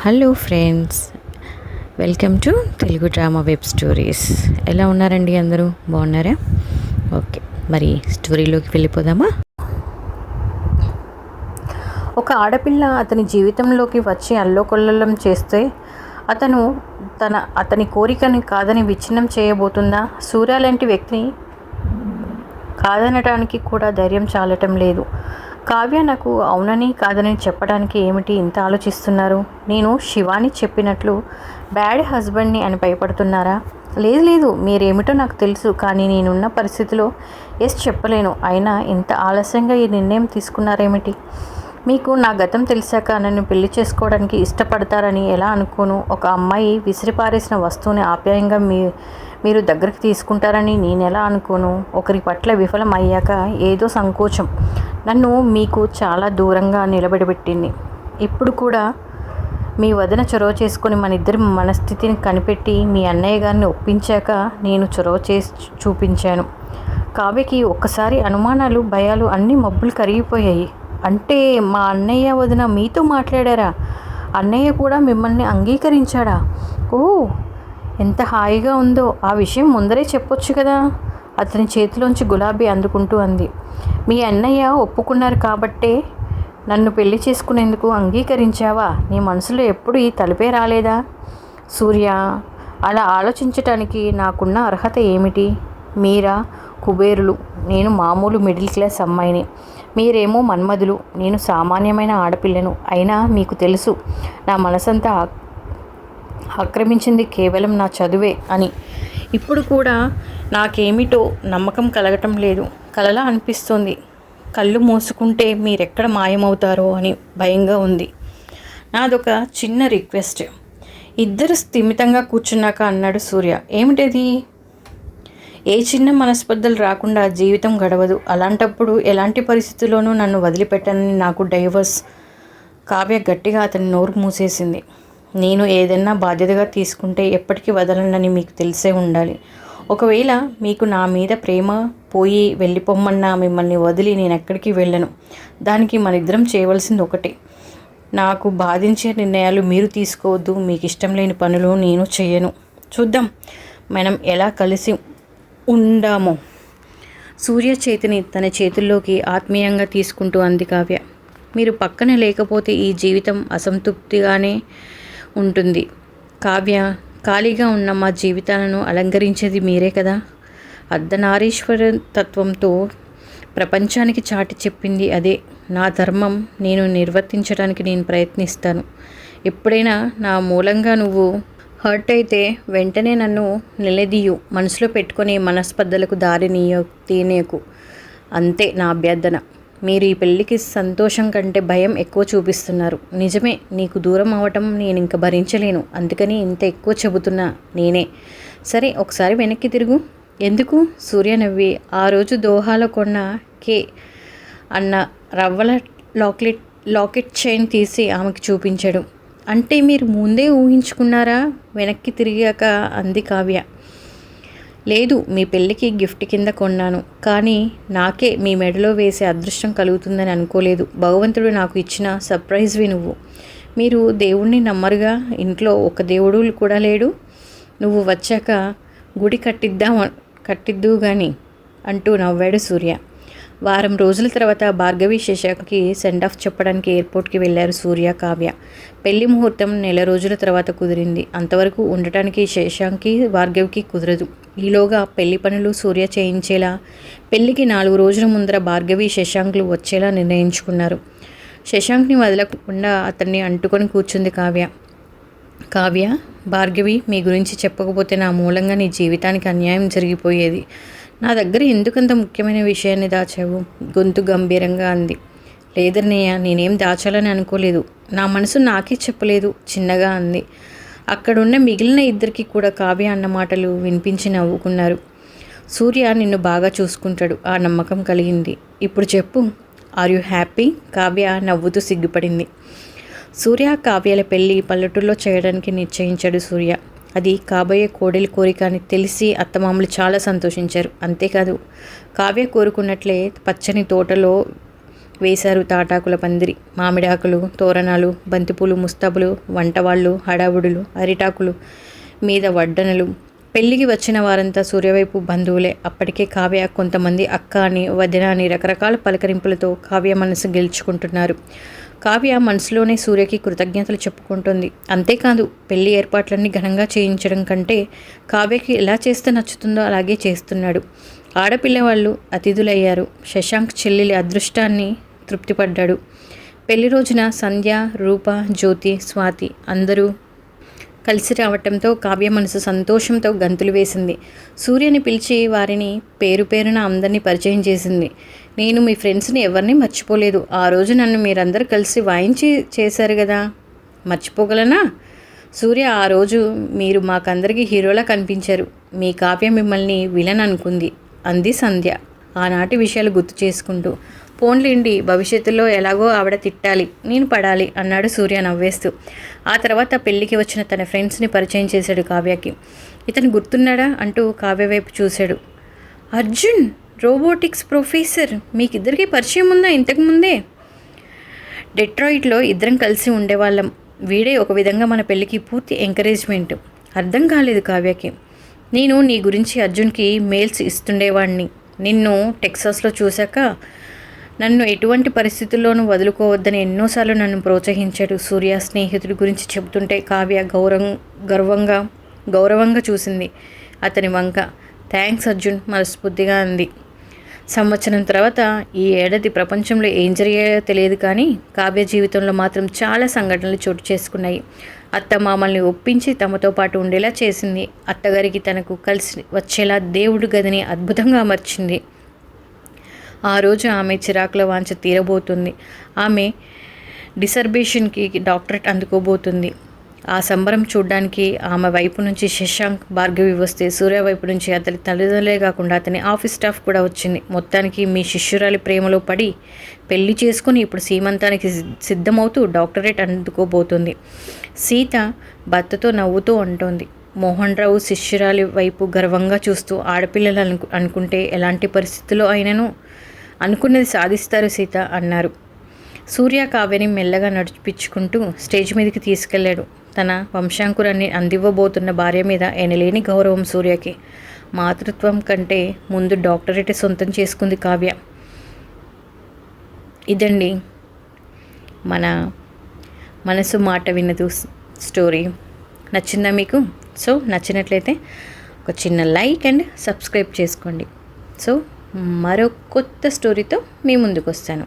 Hello friends, welcome to Telugu drama web stories. ఎలా ఉన్నారండి? అందరూ బాగున్నారా? ఓకే, మరి స్టోరీలోకి వెళ్ళిపోదామా? ఒక ఆడపిల్ల అతని జీవితంలోకి వచ్చి అల్లోకొల్లోలం చేస్తే అతని కోరికని కాదని విచ్ఛిన్నం చేయబోతుందా? సూర్య లాంటి వ్యక్తిని కాదనటానికి కూడా ధైర్యం చాలటం లేదు. కావ్య నాకు అవునని కాదని చెప్పడానికి ఏమిటి ఇంత ఆలోచిస్తున్నారు? నేను శివాని చెప్పినట్లు బ్యాడ్ హస్బెండ్ని అని భయపడుతున్నారా? లేదు, మీరేమిటో నాకు తెలుసు, కానీ నేనున్న పరిస్థితిలో ఎస్ చెప్పలేను. అయినా ఇంత ఆలస్యంగా ఈ నిర్ణయం తీసుకున్నారేమిటి? మీకు నా గతం తెలిసాక నన్ను పెళ్లి చేసుకోవడానికి ఇష్టపడతారని ఎలా అనుకోను? ఒక అమ్మాయి విసిరిపారేసిన వస్తువుని ఆప్యాయంగా మీరు దగ్గరికి తీసుకుంటారని నేను ఎలా అనుకోను? ఒకరి పట్ల విఫలం అయ్యాక ఏదో సంకోచం నన్ను మీకు చాలా దూరంగా నిలబెట్టింది. ఇప్పుడు కూడా మీ వదిన చొరవ చేసుకొని మన ఇద్దరి మనస్థితిని కనిపెట్టి మీ అన్నయ్య గారిని ఒప్పించాక నేను చొరవ చేసి చూపించాను. కావ్యకి ఒక్కసారి అనుమానాలు, భయాలు అన్నీ మబ్బులు కరిగిపోయాయి. అంటే మా అన్నయ్య వదిన మీతో మాట్లాడారా? అన్నయ్య కూడా మిమ్మల్ని అంగీకరించాడా? ఓ, ఎంత హాయిగా ఉందో! ఆ విషయం ముందరే చెప్పొచ్చు కదా. అతని చేతిలోంచి గులాబీ అందుకుంటూ అంది. మీ అన్నయ్య ఒప్పుకున్నారు కాబట్టే నన్ను పెళ్లి చేసుకునేందుకు అంగీకరించావా? నీ మనసులో ఎప్పుడు ఈ తలుపే రాలేదా? సూర్య, అలా ఆలోచించటానికి నాకున్న అర్హత ఏమిటి? మీరా కుబేరులు, నేను మామూలు మిడిల్ క్లాస్ అమ్మాయిని. మీరేమో మన్మధులు, నేను సామాన్యమైన ఆడపిల్లను. అయినా మీకు తెలుసు నా మనసంతా ఆక్రమించింది కేవలం నా చదువే అని. ఇప్పుడు కూడా నాకేమిటో నమ్మకం కలగటం లేదు. కలలా అనిపిస్తోంది. కళ్ళు మూసుకుంటే మీరెక్కడ మాయమవుతారో అని భయంగా ఉంది. నాదొక చిన్న రిక్వెస్ట్. ఇద్దరు స్థిమితంగా కూర్చున్నాక అన్నాడు సూర్య. ఏమిటది? ఏ చిన్న మనస్పర్ధలు రాకుండా జీవితం గడవదు. అలాంటప్పుడు ఎలాంటి పరిస్థితుల్లోనూ నన్ను వదిలిపెట్టనని నాకు డైవర్స్. కావ్య గట్టిగా అతని నోరు మూసేసింది. నేను ఏదైనా బాధ్యతగా తీసుకుంటే ఎప్పటికీ వదలనని మీకు తెలిసే ఉండాలి. ఒకవేళ మీకు నా మీద ప్రేమ పోయి వెళ్ళిపోమ్మన్నా మిమ్మల్ని వదిలి నేను ఎక్కడికి వెళ్ళను. దానికి మనిద్దరం చేయవలసింది ఒకటే. నాకు బాధించే నిర్ణయాలు మీరు తీసుకోవద్దు. మీకు ఇష్టం లేని పనులు నేను చేయను. చూద్దాం మనం ఎలా కలిసి ఉండామో. సూర్య చేతిని తన చేతుల్లోకి ఆత్మీయంగా తీసుకుంటూ అంది కావ్య. మీరు పక్కన లేకపోతే ఈ జీవితం అసంతృప్తిగానే ఉంటుంది. కావ్య, ఖాళీగా ఉన్న మా జీవితాలను అలంకరించేది మీరే కదా. అర్ధనారీశ్వర తత్వంతో ప్రపంచానికి చాటి చెప్పింది అదే. నా ధర్మం నేను నిర్వర్తించడానికి నేను ప్రయత్నిస్తాను. ఎప్పుడైనా నా మూలంగా నువ్వు హర్ట్ అయితే వెంటనే నన్ను నిలదీయు. మనసులో పెట్టుకుని మనస్పర్ధలకు దారి తీయకు. అంతే నా అభ్యర్థన. మీరు ఈ పెళ్ళికి సంతోషం కంటే భయం ఎక్కువ చూపిస్తున్నారు. నిజమే, నీకు దూరం అవటం నేను ఇంక భరించలేను. అందుకని ఇంత ఎక్కువ చెబుతున్నా నేనే. సరే, ఒకసారి వెనక్కి తిరుగు. ఎందుకు? సూర్య నవ్వి ఆ రోజు దోహాలో కొన్న కే అన్న రవ్వల లాకెట్ చైన్ తీసి ఆమెకు చూపించాడు. అంటే మీరు ముందే ఊహించుకున్నారా? వెనక్కి తిరిగాక అంది కావ్య. లేదు, మీ పెళ్ళికి గిఫ్ట్ కింద కొన్నాను. కానీ నాకే మీ మెడలో వేసే అదృష్టం కలుగుతుందని అనుకోలేదు. భగవంతుడు నాకు ఇచ్చిన సర్ప్రైజ్వి నువ్వు. మీరు దేవుణ్ణి నమ్మరుగా. ఇంట్లో ఒక దేవుడు కూడా లేడు. నువ్వు వచ్చాక గుడి కట్టిద్దు కానీ అంటూ నవ్వాడు సూర్య. వారం రోజుల తర్వాత భార్గవి శశాంక్కి సెండ్ ఆఫ్ చెప్పడానికి ఎయిర్పోర్ట్కి వెళ్ళారు సూర్య, కావ్య. పెళ్లి ముహూర్తం 1 నెల రోజుల తర్వాత కుదిరింది. అంతవరకు ఉండటానికి శశాంక్కి భార్గవికి కుదరదు. ఈలోగా పెళ్లి పనులు సూర్య చేయించేలా పెళ్లికి 4 రోజుల ముందర భార్గవి శశాంక్లు వచ్చేలా నిర్ణయించుకున్నారు. శశాంక్ని వదలకుండా అతన్ని అంటుకొని కూర్చుంది కావ్య. కావ్య, భార్గవి మీ గురించి చెప్పకపోతే నా మూలంగా నీ జీవితానికి అన్యాయం జరిగిపోయేది. నా దగ్గర ఎందుకంత ముఖ్యమైన విషయాన్ని దాచావు? గొంతు గంభీరంగా అంది. లేదన్నయ్య, నేనేం దాచాలని అనుకోలేదు. నా మనసు నాకే చెప్పలేదు, చిన్నగా అంది. అక్కడున్న మిగిలిన ఇద్దరికి కూడా కావ్య అన్న మాటలు వినిపించి నవ్వుకున్నారు. సూర్య నిన్ను బాగా చూసుకుంటాడు, ఆ నమ్మకం కలిగింది. ఇప్పుడు చెప్పు, ఆర్ యు హ్యాపీ? కావ్య నవ్వుతూ సిగ్గుపడింది. సూర్య కావ్యాల పెళ్ళి పల్లెటూరులో చేయడానికి నిశ్చయించాడు సూర్య. అది కాబోయే కోడలి కోరిక అని తెలిసి అత్తమామలు చాలా సంతోషించారు. అంతేకాదు, కావ్య కోరుకున్నట్లే పచ్చని తోటలో వేశారు తాటాకుల పందిరి, మామిడాకులు, తోరణాలు, బంతిపూలు, ముస్తాబులు, వంటవాళ్ళు, హడావుడులు, అరిటాకులు మీద వడ్డనలు. పెళ్ళికి వచ్చిన వారంతా సూర్యవైపు బంధువులే. అప్పటికే కావ్య కొంతమంది అక్క అని, వదిన అని రకరకాల పలకరింపులతో కావ్య మనసు గెలుచుకుంటున్నారు. కావ్య మనసులోనే సూర్యకి కృతజ్ఞతలు చెప్పుకుంటుంది. అంతేకాదు, పెళ్లి ఏర్పాట్లన్నీ ఘనంగా చేయించడం కంటే కావ్యకి ఎలా చేస్తే నచ్చుతుందో అలాగే చేస్తున్నాడు. ఆడపిల్లవాళ్ళు అతిథులయ్యారు. శశాంక్ చెల్లెలి అదృష్టాన్ని తృప్తిపడ్డాడు. పెళ్లి రోజున సంధ్య, రూప, జ్యోతి, స్వాతి అందరూ కలిసి రావటంతో కావ్య మనసు సంతోషంతో గంతులు వేసింది. సూర్యని పిలిచి వారిని పేరు పేరున అందరినీ పరిచయం చేసింది. నేను మీ ఫ్రెండ్స్ని ఎవరిని మర్చిపోలేదు. ఆ రోజు నన్ను మీరందరూ కలిసి వాయించి చేశారు కదా, మర్చిపోగలనా? సూర్య, ఆ రోజు మీరు మాకందరికీ హీరోలా కనిపించారు. మీ కావ్య మిమ్మల్ని విలన్ అనుకుంది అంది సంధ్య ఆనాటి విషయాలు గుర్తు చేసుకుంటూ. పోన్లేండి, భవిష్యత్తులో ఎలాగో ఆవిడ తిట్టాలి, నేను పడాలి అన్నాడు సూర్య నవ్వేస్తూ. ఆ తర్వాత పెళ్లికి వచ్చిన తన ఫ్రెండ్స్ని పరిచయం చేశాడు కావ్యకి. ఇతను గుర్తున్నాడా అంటూ కావ్య వైపు చూశాడు. అర్జున్, రోబోటిక్స్ ప్రొఫెసర్, మీకిద్దరికీ పరిచయం ఉందా ఇంతకుముందే? డెట్రాయిట్లో ఇద్దరం కలిసి ఉండేవాళ్ళం. వీడే ఒక విధంగా మన పెళ్ళికి పూర్తి ఎంకరేజ్మెంట్. అర్థం కాలేదు కావ్యకి. నేను నీ గురించి అర్జున్కి మెయిల్స్ ఇస్తుండేవాడిని. నిన్ను టెక్సాస్లో చూశాక నన్ను ఎటువంటి పరిస్థితుల్లోనూ వదులుకోవద్దని ఎన్నోసార్లు నన్ను ప్రోత్సహించాడు. సూర్య స్నేహితుడి గురించి చెబుతుంటే కావ్య గౌరవంగా చూసింది అతని వంక. థ్యాంక్స్ అర్జున్, మనస్ఫూర్తిగా అంది. సంవత్సరం తర్వాత ఈ ఏడాది ప్రపంచంలో ఏం జరిగాయో తెలియదు, కానీ కావ్య జీవితంలో మాత్రం చాలా సంఘటనలు చోటు చేసుకున్నాయి. అత్త మామల్ని ఒప్పించి తమతో పాటు ఉండేలా చేసింది. అత్తగారికి తనకు కలిసి వచ్చేలా దేవుడి గదిని అద్భుతంగా అమర్చింది. ఆ రోజు ఆమె చిరాకుల వాంఛ తీరబోతుంది. ఆమె డిసర్బేషన్కి డాక్టరేట్ అందుకోబోతుంది. ఆ సంబరం చూడ్డానికి ఆమె వైపు నుంచి శశాంక్, భార్గవి వస్తే సూర్య వైపు నుంచి అతని తల్లిదండ్రులే కాకుండా అతని ఆఫీస్ స్టాఫ్ కూడా వచ్చింది. మొత్తానికి మీ శిష్యురాలి ప్రేమలో పడి పెళ్లి చేసుకుని ఇప్పుడు సీమంతానికి సిద్ధమవుతూ డాక్టరేట్ అందుకోబోతుంది. సీత భర్తతో నవ్వుతూ అంటోంది. మోహన్ రావు శిష్యురాలి వైపు గర్వంగా చూస్తూ, ఆడపిల్లలు అనుకుంటే ఎలాంటి పరిస్థితుల్లో అయినను అనుకున్నది సాధిస్తారు సీత అన్నారు. సూర్య కావ్యని మెల్లగా నడిపించుకుంటూ స్టేజ్ మీదకి తీసుకెళ్లాడు. తన వంశాంకురాన్ని అందివ్వబోతున్న భార్య మీద ఎనలేని గౌరవం సూర్యకి. మాతృత్వం కంటే ముందు డాక్టరేట్ సొంతం చేసుకుంది కావ్య. ఇదండి మన మనసు మాట వినదు స్టోరీ. నచ్చిందా మీకు? సో నచ్చినట్లయితే ఒక చిన్న లైక్ అండ్ సబ్స్క్రైబ్ చేసుకోండి. సో మరో కొత్త స్టోరీతో మీ ముందుకు వస్తాను.